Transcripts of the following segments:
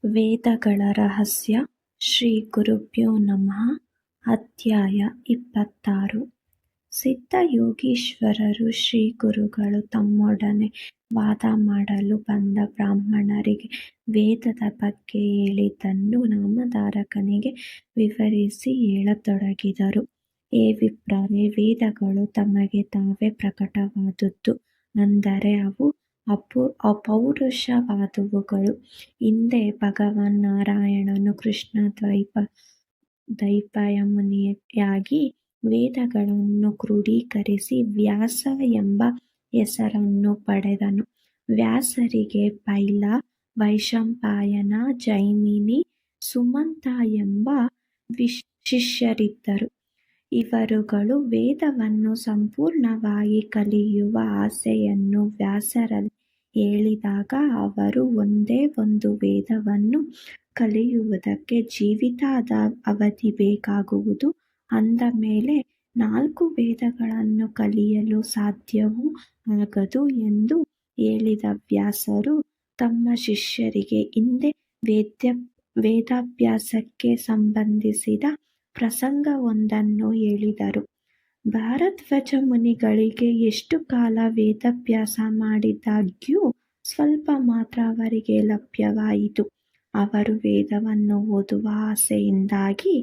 ವೇದಗಳ ರಹಸ್ಯ. ಶ್ರೀ ಗುರುಭ್ಯೋ ನಮಃ. ಅಧ್ಯಾಯ 26. ಸಿದ್ಧಯೋಗೀಶ್ವರರು ಶ್ರೀ ಗುರುಗಳು ತಮ್ಮೊಡನೆ ವಾದ ಮಾಡಲು ಬಂದ ಬ್ರಾಹ್ಮಣರಿಗೆ ವೇದದ ಬಗ್ಗೆ ಹೇಳಿದ್ದನ್ನು ನಾಮಧಾರಕನಿಗೆ ವಿವರಿಸಿ ಹೇಳತೊಡಗಿದರು. ಏ ವಿಪ್ರರೇ, ವೇದಗಳು ತಮಗೆ ತಾವೇ ಪ್ರಕಟವಾದುದು, ಅಂದರೆ ಅವು ಅಪೌರುಷವಾದವುಗಳು. ಹಿಂದೆ ಭಗವಾನ್ ನಾರಾಯಣನು ಕೃಷ್ಣ ದ್ವೈಪಾಯನಮುನಿಯಾಗಿ ವೇದಗಳನ್ನು ಕ್ರೋಢೀಕರಿಸಿ ವ್ಯಾಸ ಎಂಬ ಹೆಸರನ್ನು ಪಡೆದನು. ವ್ಯಾಸರಿಗೆ ಪೈಲ, ವೈಶಂಪಾಯನ, ಜೈಮಿನಿ, ಸುಮಂತ ಎಂಬ ಶಿಷ್ಯರಿದ್ದರು. ಇವರುಗಳು ವೇದವನ್ನು ಸಂಪೂರ್ಣವಾಗಿ ಕಲಿಯುವ ಆಸೆಯನ್ನು ವ್ಯಾಸರಲ್ಲಿ ಹೇಳಿದಾಗ ಅವರು ಒಂದೇ ಒಂದು ವೇದವನ್ನು ಕಲಿಯುವುದಕ್ಕೆ ಜೀವಿತಾದ ಅವಧಿ ಬೇಕಾಗುವುದು, ಅಂದ ಮೇಲೆ 4 ವೇದಗಳನ್ನು ಕಲಿಯಲು ಸಾಧ್ಯವೂ ಆಗದು ಎಂದು ಹೇಳಿದ ವ್ಯಾಸರು ತಮ್ಮ ಶಿಷ್ಯರಿಗೆ ಹಿಂದೆ ವೇದಾಭ್ಯಾಸಕ್ಕೆ ಸಂಬಂಧಿಸಿದ ಪ್ರಸಂಗವೊಂದನ್ನು ಹೇಳಿದರು. ಭಾರದ್ವಾಜ ಮುನಿಗಳಿಗೆ ಎಷ್ಟು ಕಾಲ ವೇದಾಭ್ಯಾಸ ಮಾಡಿದಾಗ್ಯೂ ಸ್ವಲ್ಪ ಮಾತ್ರ ಅವರಿಗೆ ಲಭ್ಯವಾಯಿತು. ಅವರು ವೇದವನ್ನು ಓದುವ ಆಸೆಯಿಂದಾಗಿ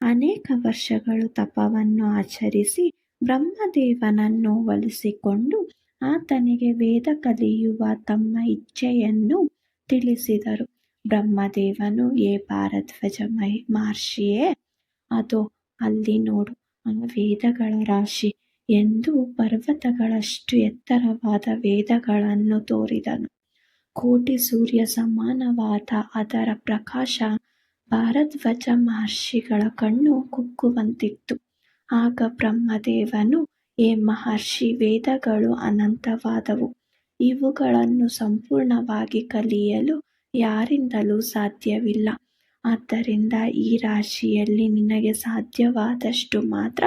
ಅನೇಕ ವರ್ಷಗಳು ತಪವನ್ನು ಆಚರಿಸಿ ಬ್ರಹ್ಮದೇವನನ್ನು ಒಲಿಸಿಕೊಂಡು ಆತನಿಗೆ ವೇದ ಕಲಿಯುವ ತಮ್ಮ ಇಚ್ಛೆಯನ್ನು ತಿಳಿಸಿದರು. ಬ್ರಹ್ಮದೇವನು, ಏ ಭಾರದ್ವಾಜ ಮಹರ್ಷಿಯೇ, ಅದೋ ಅಲ್ಲಿ ನೋಡು, ಆ ವೇದಗಳ ರಾಶಿ ಎಂದು ಪರ್ವತಗಳಷ್ಟು ಎತ್ತರವಾದ ವೇದಗಳನ್ನು ತೋರಿದನು. ಕೋಟಿ ಸೂರ್ಯ ಸಮಾನವಾದ ಅದರ ಪ್ರಕಾಶ ಭಾರದ್ವಾಜ ಮಹರ್ಷಿಗಳ ಕಣ್ಣು ಕುಕ್ಕುವಂತಿತ್ತು. ಆಗ ಬ್ರಹ್ಮದೇವನು, ಏ ಮಹರ್ಷಿ, ವೇದಗಳು ಅನಂತವಾದವು. ಇವುಗಳನ್ನು ಸಂಪೂರ್ಣವಾಗಿ ಕಲಿಯಲು ಯಾರಿಂದಲೂ ಸಾಧ್ಯವಿಲ್ಲ. ಆದ್ದರಿಂದ ಈ ರಾಶಿಯಲ್ಲಿ ನಿನಗೆ ಸಾಧ್ಯವಾದಷ್ಟು ಮಾತ್ರ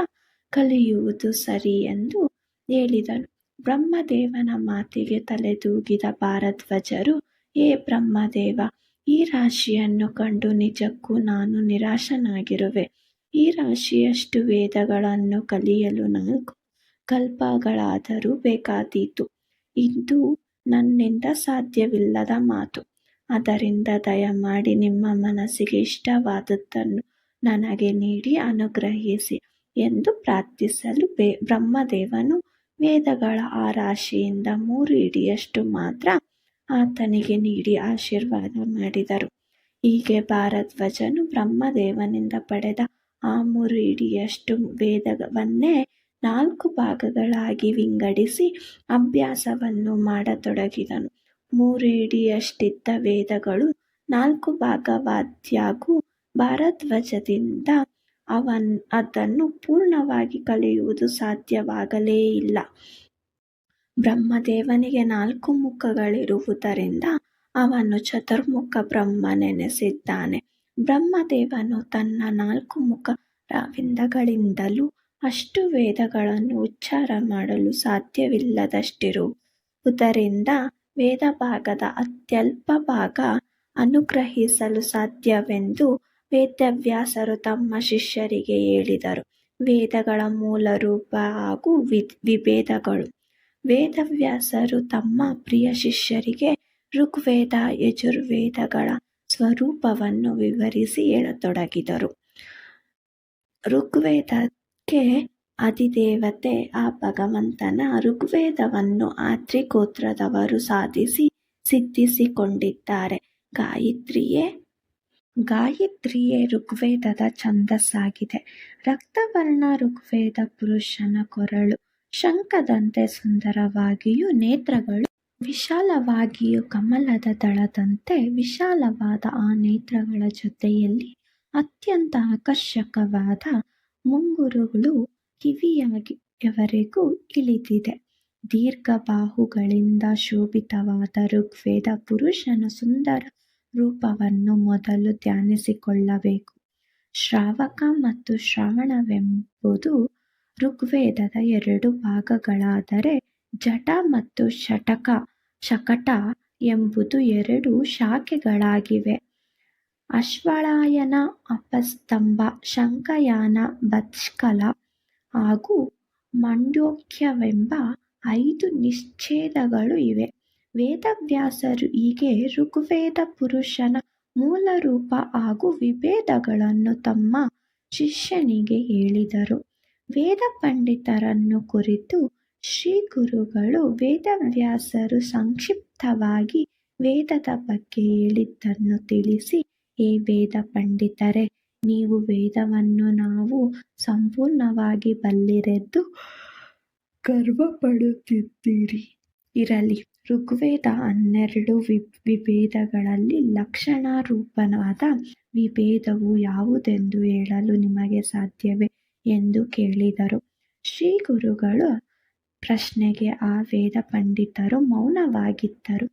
ಕಲಿಯುವುದು ಸರಿ ಎಂದು ಹೇಳಿದನು. ಬ್ರಹ್ಮದೇವನ ಮಾತಿಗೆ ತಲೆದೂಗಿದ ಭಾರದ್ವಾಜರು, ಏ ಬ್ರಹ್ಮದೇವ, ಈ ರಾಶಿಯನ್ನು ಕಂಡು ನಿಜಕ್ಕೂ ನಾನು ನಿರಾಶನಾಗಿರುವೆ. ಈ ರಾಶಿಯಷ್ಟು ವೇದಗಳನ್ನು ಕಲಿಯಲು 4 ಕಲ್ಪಗಳಾದರೂ ಬೇಕಾದೀತು. ಇದು ನನ್ನಿಂದ ಸಾಧ್ಯವಿಲ್ಲದ ಮಾತು. ಆದ್ದರಿಂದ ದಯಮಾಡಿ ನಿಮ್ಮ ಮನಸ್ಸಿಗೆ ಇಷ್ಟವಾದುದನ್ನು ನನಗೆ ನೀಡಿ ಅನುಗ್ರಹಿಸಿ ಎಂದು ಪ್ರಾರ್ಥಿಸಲು ಬ್ರಹ್ಮದೇವನು ವೇದಗಳ ಆ ರಾಶಿಯಿಂದ 3 ಹಿಡಿಯಷ್ಟು ಮಾತ್ರ ಆತನಿಗೆ ನೀಡಿ ಆಶೀರ್ವಾದ ಮಾಡಿದರು. ಹೀಗೆ ಭಾರದ್ವಾಜನು ಬ್ರಹ್ಮದೇವನಿಂದ ಪಡೆದ ಆ 3 ಹಿಡಿಯಷ್ಟು ವೇದವನ್ನೇ 4 ಭಾಗಗಳಾಗಿ ವಿಂಗಡಿಸಿ ಅಭ್ಯಾಸವನ್ನು ಮಾಡತೊಡಗಿದನು. 3 ಹಿಡಿಯಷ್ಟಿದ್ದ ವೇದಗಳು 4 ಭಾಗವಾದಾಗ್ಯೂ ಭಾರದ್ವಾಜದಿಂದ ಅದನ್ನು ಪೂರ್ಣವಾಗಿ ಕಲಿಯುವುದು ಸಾಧ್ಯವಾಗಲೇ ಇಲ್ಲ. ಬ್ರಹ್ಮದೇವನಿಗೆ 4 ಮುಖಗಳಿರುವುದರಿಂದ ಅವನು ಚತುರ್ಮುಖ ಬ್ರಹ್ಮನೆನಿಸಿದ್ದಾನೆ. ಬ್ರಹ್ಮದೇವನು ತನ್ನ 4 ಮುಖರವಿಂದಗಳಿಂದಲೂ ಅಷ್ಟು ವೇದಗಳನ್ನು ಉಚ್ಚಾರ ಮಾಡಲು ಸಾಧ್ಯವಿಲ್ಲದಷ್ಟಿರುವುದರಿಂದ ವೇದಭಾಗದ ಅತ್ಯಲ್ಪ ಭಾಗ ಅನುಗ್ರಹಿಸಲು ಸಾಧ್ಯವೆಂದು ವೇದವ್ಯಾಸರು ತಮ್ಮ ಶಿಷ್ಯರಿಗೆ ಹೇಳಿದರು. ವೇದಗಳ ಮೂಲ ರೂಪ ಹಾಗೂ ವಿಭೇದಗಳು. ವೇದವ್ಯಾಸರು ತಮ್ಮ ಪ್ರಿಯ ಶಿಷ್ಯರಿಗೆ ಋಗ್ವೇದ, ಯಜುರ್ವೇದಗಳ ಸ್ವರೂಪವನ್ನು ವಿವರಿಸಿ ಹೇಳತೊಡಗಿದರು. ಋಗ್ವೇದಕ್ಕೆ ಅಧಿದೇವತೆ ಆ ಭಗವಂತನ ಋಗ್ವೇದವನ್ನು ಆತ್ರಿ ಗೋತ್ರದವರು ಸಾಧಿಸಿ ಸಿದ್ಧಿಸಿಕೊಂಡಿದ್ದಾರೆ. ಗಾಯತ್ರಿಯೇ ಋಗ್ವೇದದ ಛಂದಸ್ಸಾಗಿದೆ. ರಕ್ತವರ್ಣ ಋಗ್ವೇದ ಪುರುಷನ ಕೊರಳು ಶಂಖದಂತೆ ಸುಂದರವಾಗಿಯೂ ನೇತ್ರಗಳು ವಿಶಾಲವಾಗಿಯೂ ಕಮಲದ ದಳದಂತೆ ವಿಶಾಲವಾದ ಆ ನೇತ್ರಗಳ ಜೊತೆಯಲ್ಲಿ ಅತ್ಯಂತ ಆಕರ್ಷಕವಾದ ಮುಂಗುರುಗಳು ಕಿವಿಯವರೆಗೂ ಇಳಿದಿದೆ. ದೀರ್ಘ ಬಾಹುಗಳಿಂದ ಶೋಭಿತವಾದ ಋಗ್ವೇದ ಪುರುಷನ ಸುಂದರ ರೂಪವನ್ನು ಮೊದಲು ಧ್ಯಾನಿಸಿಕೊಳ್ಳಬೇಕು. ಶ್ರಾವಕ ಮತ್ತು ಶ್ರವಣವೆಂಬುದು ಋಗ್ವೇದದ 2 ಭಾಗಗಳಾದರೆ ಜಟ ಮತ್ತು ಶಕಟ ಎಂಬುದು 2 ಶಾಖೆಗಳಾಗಿವೆ. ಅಶ್ವಳಾಯನ, ಅಪಸ್ತಂಭ, ಶಂಖಯಾನ, ಬತ್ಕಲ ಹಾಗೂ ಮಂಡೋಕ್ಯವೆಂಬ 5 ನಿಶ್ಚೇದಗಳು ಇವೆ. ವೇದವ್ಯಾಸರು ಹೀಗೆ ಋಗ್ವೇದ ಪುರುಷನ ಮೂಲರೂಪ ಹಾಗೂ ವಿಭೇದಗಳನ್ನು ತಮ್ಮ ಶಿಷ್ಯನಿಗೆ ಹೇಳಿದರು. ವೇದ ಪಂಡಿತರನ್ನು ಕುರಿತು ಶ್ರೀಗುರುಗಳು ವೇದವ್ಯಾಸರು ಸಂಕ್ಷಿಪ್ತವಾಗಿ ವೇದದ ಬಗ್ಗೆ ಹೇಳಿದ್ದನ್ನು ತಿಳಿಸಿ, ಹೇ ವೇದ ಪಂಡಿತರೇ, ನೀವು ವೇದವನ್ನು ನಾವು ಸಂಪೂರ್ಣವಾಗಿ ಬಲ್ಲಿರೆಂದು ಗರ್ವಪಡುತ್ತಿದ್ದೀರಿ. ಇರಲಿ, ಋಗ್ವೇದ 12 ವಿಭೇದಗಳಲ್ಲಿ ಲಕ್ಷಣರೂಪವಾದ ವಿಭೇದವು ಯಾವುದೆಂದು ಹೇಳಲು ನಿಮಗೆ ಸಾಧ್ಯವೇ ಎಂದು ಕೇಳಿದರು. ಶ್ರೀಗುರುಗಳ ಪ್ರಶ್ನೆಗೆ ಆ ವೇದ ಪಂಡಿತರು ಮೌನವಾಗಿದ್ದರು.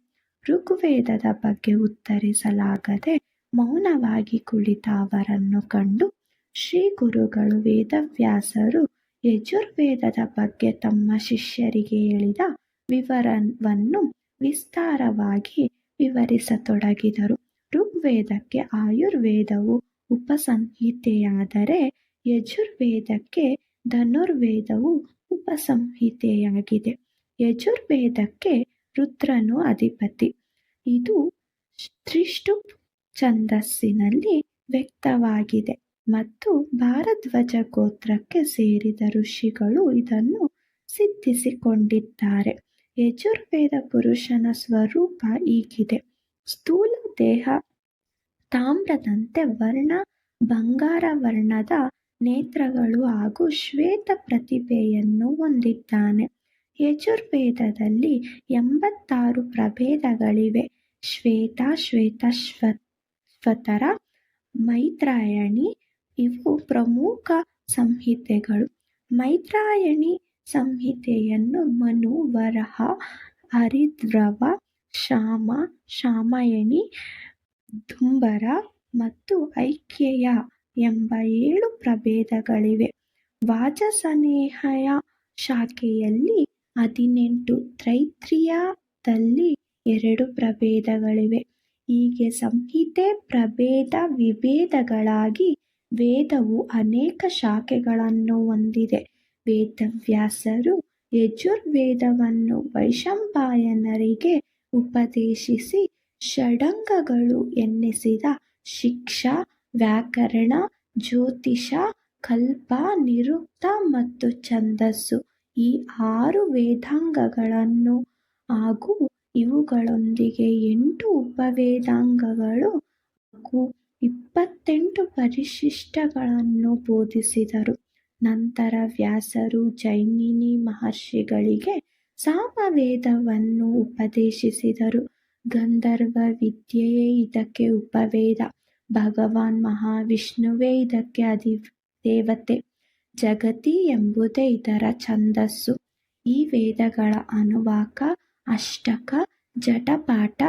ಋಗ್ವೇದದ ಬಗ್ಗೆ ಉತ್ತರಿಸಲಾಗದೆ ಮೌನವಾಗಿ ಕುಳಿತ ಅವರನ್ನು ಕಂಡು ಶ್ರೀಗುರುಗಳು ವೇದವ್ಯಾಸರು ಯಜುರ್ವೇದದ ಬಗ್ಗೆ ತಮ್ಮ ಶಿಷ್ಯರಿಗೆ ಹೇಳಿದ ವಿವರವನ್ನು ವಿಸ್ತಾರವಾಗಿ ವಿವರಿಸತೊಡಗಿದರು. ಋಗ್ವೇದಕ್ಕೆ ಆಯುರ್ವೇದವು ಉಪಸಂಹಿತೆಯಾದರೆ ಯಜುರ್ವೇದಕ್ಕೆ ಧನುರ್ವೇದವು ಉಪಸಂಹಿತೆಯಾಗಿದೆ. ಯಜುರ್ವೇದಕ್ಕೆ ರುದ್ರನು ಅಧಿಪತಿ. ಇದು ತ್ರಿಷ್ಟುಪ್ ಛಂದಸ್ಸಿನಲ್ಲಿ ವ್ಯಕ್ತವಾಗಿದೆ ಮತ್ತು ಭಾರದ್ವಾಜ ಗೋತ್ರಕ್ಕೆ ಸೇರಿದ ಋಷಿಗಳು ಇದನ್ನು ಸಿದ್ಧಿಸಿಕೊಂಡಿದ್ದಾರೆ. ಯಜುರ್ವೇದ ಪುರುಷನ ಸ್ವರೂಪ ಹೀಗಿದೆ: ಸ್ಥೂಲ ದೇಹ, ತಾಮ್ರದಂತೆ ವರ್ಣ, ಬಂಗಾರ ವರ್ಣದ ನೇತ್ರಗಳು ಹಾಗೂ ಶ್ವೇತ ಪ್ರತಿಭೆಯನ್ನು ಹೊಂದಿದ್ದಾನೆ. ಯಜುರ್ವೇದದಲ್ಲಿ 86 ಪ್ರಭೇದಗಳಿವೆ. ಶ್ವೇತ, ಶ್ವೇತಶ್ವತರ, ಮೈತ್ರಾಯಣಿ ಇವು ಪ್ರಮುಖ ಸಂಹಿತೆಗಳು. ಮೈತ್ರಾಯಣಿ ಸಂಹಿತೆಯನ್ನು ಮನು, ವರಹ, ಹರಿದ್ರವ, ಶಾಮ, ಶಾಮಯಣಿ, ದುಂಬರ ಮತ್ತು ಐಕ್ಯೇಯ ಎಂಬ 7 ಪ್ರಭೇದಗಳಿವೆ. ವಾಜಸನೇಯ ಶಾಖೆಯಲ್ಲಿ 18, ತೈತ್ರಿಯದಲ್ಲಿ 2 ಪ್ರಭೇದಗಳಿವೆ. ಹೀಗೆ ಸಂಹಿತೆ, ಪ್ರಭೇದ, ವಿಭೇದಗಳಾಗಿ ವೇದವು ಅನೇಕ ಶಾಖೆಗಳನ್ನು ಹೊಂದಿದೆ. ವೇದವ್ಯಾಸರು ಯಜುರ್ವೇದವನ್ನು ವೈಶಂಪಾಯನರಿಗೆ ಉಪದೇಶಿಸಿ ಷಡಂಗಗಳು ಎನ್ನಿಸಿದ ಶಿಕ್ಷಾ, ವ್ಯಾಕರಣ, ಜ್ಯೋತಿಷ, ಕಲ್ಪ, ನಿರುಕ್ತ ಮತ್ತು ಛಂದಸ್ಸು ಈ 6 ವೇದಾಂಗಗಳನ್ನು ಹಾಗೂ ಇವುಗಳೊಂದಿಗೆ 8 ಉಪವೇದಾಂಗಗಳು ಹಾಗೂ 28 ಪರಿಶಿಷ್ಟಗಳನ್ನು ಬೋಧಿಸಿದರು. ನಂತರ ವ್ಯಾಸರು ಜೈಮಿನಿ ಮಹರ್ಷಿಗಳಿಗೆ ಸಾಮವೇದವನ್ನು ಉಪದೇಶಿಸಿದರು. ಗಂಧರ್ವ ವಿದ್ಯೆಯೇ ಇದಕ್ಕೆ ಉಪವೇದ. ಭಗವಾನ್ ಮಹಾವಿಷ್ಣುವೇ ಇದಕ್ಕೆ ಅಧಿದೇವತೆ. ಜಗತಿ ಎಂಬುದೇ ಇದರ ಛಂದಸ್ಸು. ಈ ವೇದಗಳ ಅನುವಾಕ, ಅಷ್ಟಕ, ಜಟಪಾಠ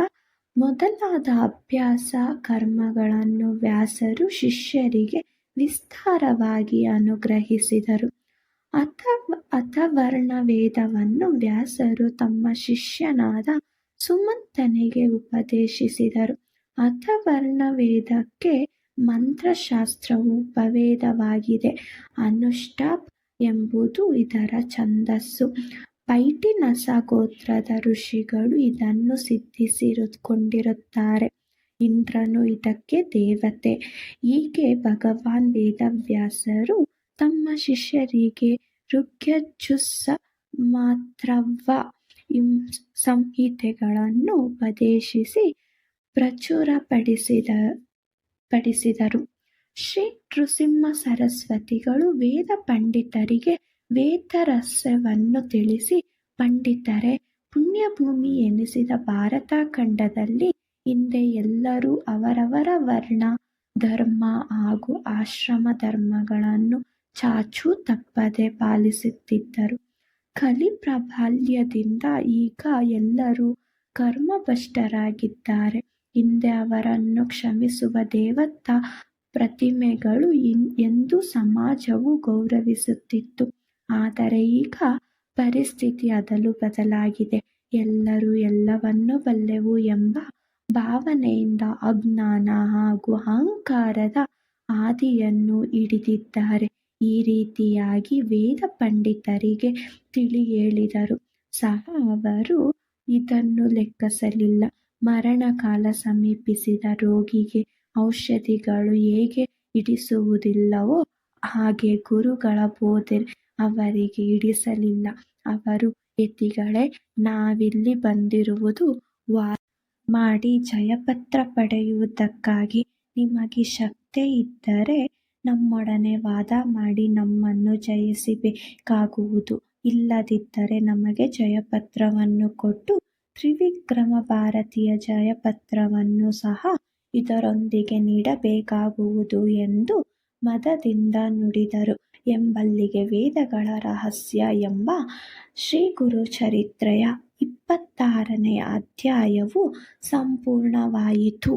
ಮೊದಲಾದ ಅಭ್ಯಾಸ ಕರ್ಮಗಳನ್ನು ವ್ಯಾಸರು ಶಿಷ್ಯರಿಗೆ ವಿಸ್ತಾರವಾಗಿ ಅನುಗ್ರಹಿಸಿದರು. ಅಥರ್ವಣ ವೇದವನ್ನು ವ್ಯಾಸರು ತಮ್ಮ ಶಿಷ್ಯನಾದ ಸುಮಂತನಿಗೆ ಉಪದೇಶಿಸಿದರು. ಅಥರ್ವಣ ವೇದಕ್ಕೆ ಮಂತ್ರಶಾಸ್ತ್ರವು ಉಪವೇದವಾಗಿದೆ. ಅನುಷ್ಟಾಪ್ ಎಂಬುದು ಇದರ ಛಂದಸ್ಸು. ಪೈಠಿನಸ ಗೋತ್ರದ ಋಷಿಗಳು ಇದನ್ನು ಸಿದ್ಧಿಸಿಕೊಂಡಿರುತ್ತಾರೆ. ಇಂದ್ರನು ಇದಕ್ಕೆ ದೇವತೆ. ಹೀಗೆ ಭಗವಾನ್ ವೇದವ್ಯಾಸರು ತಮ್ಮ ಶಿಷ್ಯರಿಗೆ ಋಗ್ಯಜುಸ್ಸಾಮಥರ್ವ ಸಂಹಿತೆಗಳನ್ನು ಉಪದೇಶಿಸಿ ಪ್ರಚುರಪಡಿಸಿದರು. ಶ್ರೀ ನೃಸಿಂಹ ಸರಸ್ವತಿಗಳು ವೇದ ಪಂಡಿತರಿಗೆ ವೇದರಹಸ್ಯವನ್ನು ತಿಳಿಸಿ, ಪಂಡಿತರೇ, ಪುಣ್ಯಭೂಮಿ ಎನಿಸಿದ ಭಾರತ ಖಂಡದಲ್ಲಿ ಹಿಂದೆ ಎಲ್ಲರೂ ಅವರವರ ವರ್ಣ, ಧರ್ಮ ಹಾಗೂ ಆಶ್ರಮ ಧರ್ಮಗಳನ್ನು ಚಾಚೂ ತಪ್ಪದೆ ಪಾಲಿಸುತ್ತಿದ್ದರು. ಕಲಿ ಪ್ರಾಬಲ್ಯದಿಂದ ಈಗ ಎಲ್ಲರೂ ಕರ್ಮಭ್ರಷ್ಟರಾಗಿದ್ದಾರೆ. ಹಿಂದೆ ಅವರನ್ನು ಕ್ಷಮಿಸುವ ದೇವತಾ ಪ್ರತಿಮೆಗಳು ಎಂದು ಸಮಾಜವು ಗೌರವಿಸುತ್ತಿತ್ತು. ಆದರೆ ಈಗ ಪರಿಸ್ಥಿತಿ ಅದಲು ಬದಲಾಗಿದೆ. ಎಲ್ಲರೂ ಎಲ್ಲವನ್ನೂ ಬಲ್ಲೆವು ಎಂಬ ಭಾವನೆಯಿಂದ ಅಜ್ಞಾನ ಹಾಗೂ ಅಹಂಕಾರದ ಹಾದಿಯನ್ನು ಹಿಡಿದಿದ್ದಾರೆ. ಈ ರೀತಿಯಾಗಿ ವೇದ ಪಂಡಿತರಿಗೆ ತಿಳಿ ಹೇಳಿದರೂ ಸಹ ಅವರು ಇದನ್ನು ಲೆಕ್ಕಿಸಲಿಲ್ಲ. ಮರಣಕಾಲ ಸಮೀಪಿಸಿದ ರೋಗಿಗೆ ಔಷಧಿಗಳು ಹೇಗೆ ಹಿಡಿಸುವುದಿಲ್ಲವೋ ಹಾಗೆ ಗುರುಗಳ ಬೋಧೆ ಅವರಿಗೆ ಹಿಡಿಸಲಿಲ್ಲ. ಅವರು ಯತಿಗಳೇ, ನಾವಿಲ್ಲಿ ಬಂದಿರುವುದು ವಾದ ಮಾಡಿ ಜಯಪತ್ರ ಪಡೆಯುವುದಕ್ಕಾಗಿ. ನಿಮಗೆ ಶಕ್ತಿ ಇದ್ದರೆ ನಮ್ಮೊಡನೆ ವಾದ ಮಾಡಿ ನಮ್ಮನ್ನು ಜಯಿಸಬೇಕಾಗುವುದು. ಇಲ್ಲದಿದ್ದರೆ ನಮಗೆ ಜಯಪತ್ರವನ್ನು ಕೊಟ್ಟು ತ್ರಿವಿಕ್ರಮ ಭಾರತಿಯ ಜಯಪತ್ರವನ್ನು ಸಹ ಇದರೊಂದಿಗೆ ನೀಡಬೇಕಾಗುವುದು ಎಂದು ಮದದಿಂದ ನುಡಿದರು. ಎಂಬಲ್ಲಿಗೆ ವೇದಗಳ ರಹಸ್ಯ ಎಂಬ ಶ್ರೀಗುರುಚರಿತ್ರೆಯ 26ನೇ ಅಧ್ಯಾಯವು ಸಂಪೂರ್ಣವಾಯಿತು.